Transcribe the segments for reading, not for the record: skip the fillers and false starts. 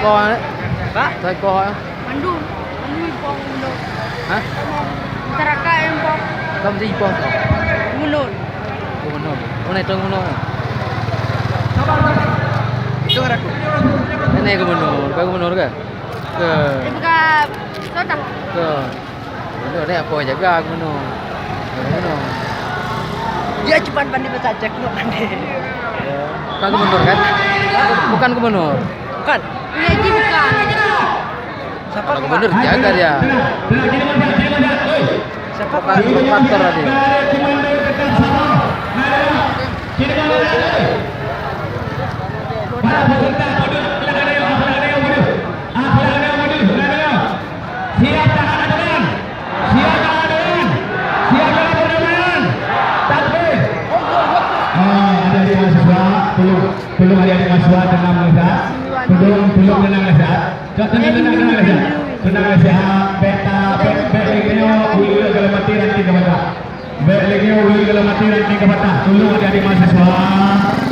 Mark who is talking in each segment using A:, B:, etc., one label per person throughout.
A: coi đấy. Hah? Saya coi.
B: Mandu ipong mulo.
A: Hah?
B: Taraka empong.
A: Kamu di ipong.
B: Munul.
A: Oh munul. Oh naik tong munul.
C: Itu kan aku.
A: Ini ke munul. Kau munul ke? Ke.
B: Ibuka sota.
A: Ke. Munul ni apa jaga ke munul. Munul.
B: Dia cuma pandai baca cek lo pandai.
A: Kau ke munul kan? Bukan ke munul.
B: Bukan. Iya ini bukan.
A: Siapa gubernur jaga dia? Siapa faktor tadi?
D: Belum ada mahasiswa tenang Lezat, belum tenang Lezat, tenang Lezat, beta legio wil kalau mati nanti ke mata, legio wil kalau mati nanti ke mata, tolong adik mahasiswa,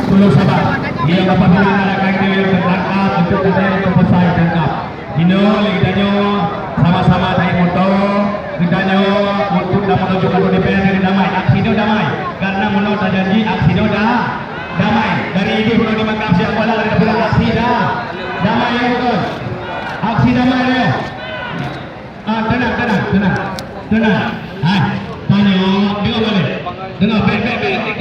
D: tolong sabar, yang apabila ada kaki yang tertangkap untuk katanya untuk selesai tangkap, kita sama-sama naik motor, kita untuk dapat menunjukkan DPR ini damai, aksi ini damai, karena menurut janji aksi ini damai dari ini perlu dimakan siapa lah dari pulang aksi dah damai ya betul aksi damai ya tenang hai tanya dengar balik dengar baik